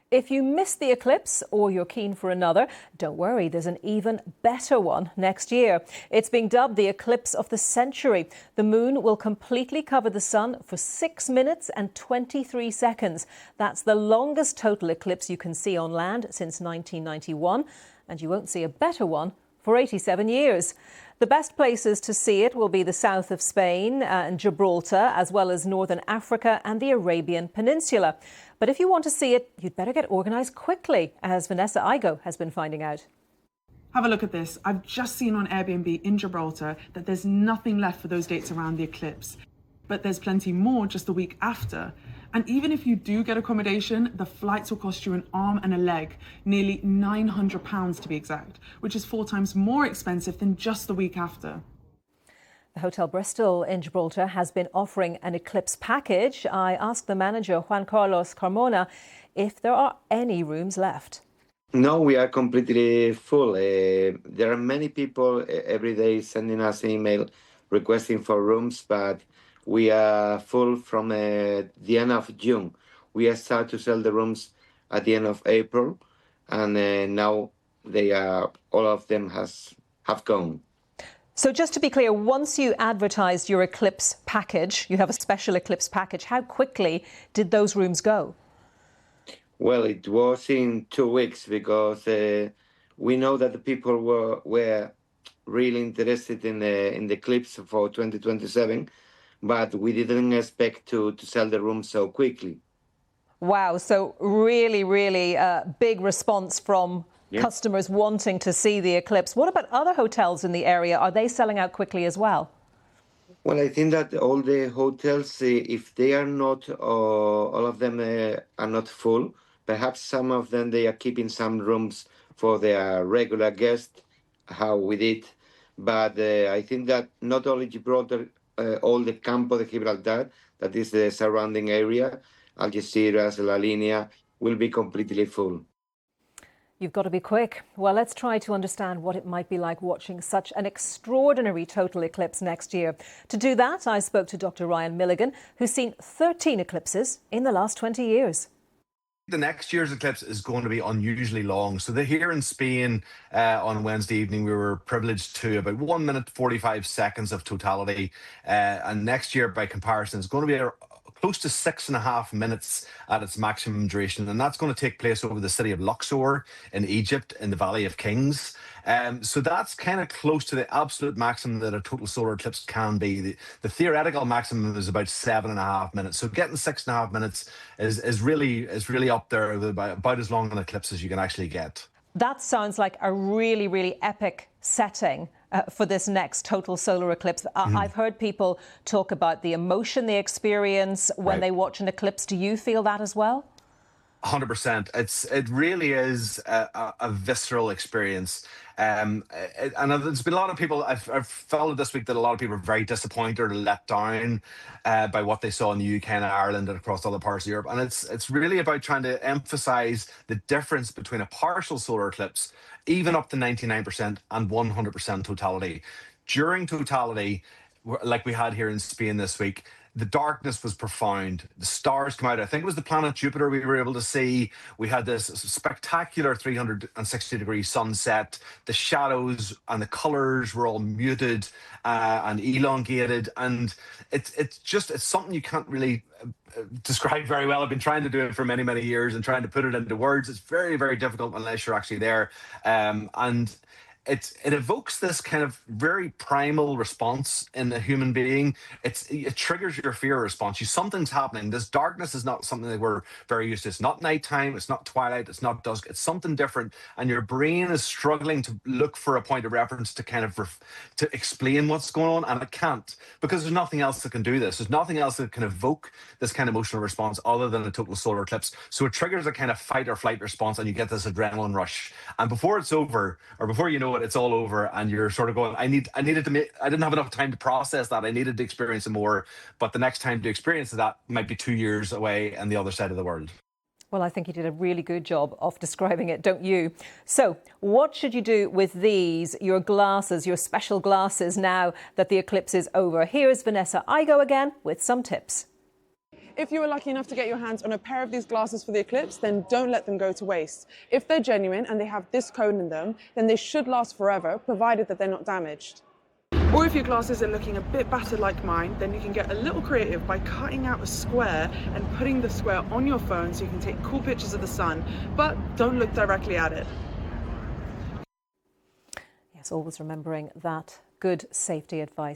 If you missed the eclipse or you're keen for another, don't worry, there's an even better one next year. It's being dubbed the eclipse of the century. The moon will completely cover the sun for 6 minutes and 23 seconds. That's the longest total eclipse you can see on land since 1991, and you won't see a better one for 87 years. The best places to see it will be the south of Spain and Gibraltar, as well as northern Africa and the Arabian Peninsula. But if you want to see it, you'd better get organised quickly, as Vanessa Igo has been finding out. Have a look at this. I've just seen on Airbnb in Gibraltar that there's nothing left for those dates around the eclipse. But there's plenty more just the week after. And even if you do get accommodation, the flights will cost you an arm and a leg, nearly £900 to be exact, which is 4 times more expensive than just the week after. The Hotel Bristol in Gibraltar has been offering an eclipse package. I asked the manager, Juan Carlos Carmona, if there are any rooms left. No, we are completely full. There are many people every day sending us an email requesting for rooms, but we are full from the end of June. We start to sell the rooms at the end of April, and now all of them have gone. So just to be clear, once you advertised your eclipse package, you have a special eclipse package, how quickly did those rooms go? Well, it was in 2 weeks because we know that the people were really interested in the eclipse for 2027, but we didn't expect to sell the room so quickly. Wow, so really, really big response from customers wanting to see the eclipse. What about other hotels in the area? Are they selling out quickly as well? Well, I think that all the hotels, if they are not, all of them are not full, perhaps some of them, they are keeping some rooms for their regular guests, how we did. But I think that not only Gibraltar, all the Campo de Gibraltar, that is the surrounding area, Algeciras, La Linea, will be completely full. You've got to be quick. Well, let's try to understand what it might be like watching such an extraordinary total eclipse next year. To do that, I spoke to Dr. Ryan Milligan, who's seen 13 eclipses in the last 20 years. The next year's eclipse is going to be unusually long. So here in Spain on Wednesday evening, we were privileged to about 1 minute 45 seconds of totality. And next year, by comparison, is going to be close to 6.5 minutes at its maximum duration. And that's going to take place over the city of Luxor in Egypt in the Valley of Kings. So that's kind of close to the absolute maximum that a total solar eclipse can be. The theoretical maximum is about 7.5 minutes. So getting 6.5 minutes is really up there with about as long an eclipse as you can actually get. That sounds like a really, really epic setting for this next total solar eclipse. I've heard people talk about the emotion they experience when they watch an eclipse. Do you feel that as well? 100%. It really is a visceral experience. And there's been a lot of people, I've followed this week that a lot of people are very disappointed or let down by what they saw in the UK and Ireland and across other parts of Europe. And it's really about trying to emphasize the difference between a partial solar eclipse, even up to 99% and 100% totality. During totality, like we had here in Spain this week, the darkness was profound. The stars come out. I think it was the planet Jupiter we were able to see. We had this spectacular 360-degree sunset. The shadows and the colors were all muted and elongated. And it's something you can't really describe very well. I've been trying to do it for many, many years and trying to put it into words. It's very, very difficult unless you're actually there. And it evokes this kind of very primal response in a human being. It triggers your fear response. Something's happening. This darkness is not something that we're very used to. It's not nighttime. It's not twilight. It's not dusk. It's something different. And your brain is struggling to look for a point of reference to kind of to explain what's going on, and it can't, because there's nothing else that can do this. There's nothing else that can evoke this kind of emotional response other than a total solar eclipse. So it triggers a kind of fight or flight response, and you get this adrenaline rush. And before it's over, or before you know it, it's all over, and you're sort of going, I didn't have enough time to process that. I needed to experience it more, but the next time to experience that might be 2 years away on the other side of the world. Well, I think you did a really good job of describing it, don't you? So what should you do with these, your glasses, your special glasses, now that the eclipse is over? Here's Vanessa Igo again with some tips. If you were lucky enough to get your hands on a pair of these glasses for the Eclipse, then don't let them go to waste. If they're genuine and they have this code in them, then they should last forever, provided that they're not damaged. Or if your glasses are looking a bit battered like mine, then you can get a little creative by cutting out a square and putting the square on your phone so you can take cool pictures of the sun, but don't look directly at it. Yes, always remembering that good safety advice.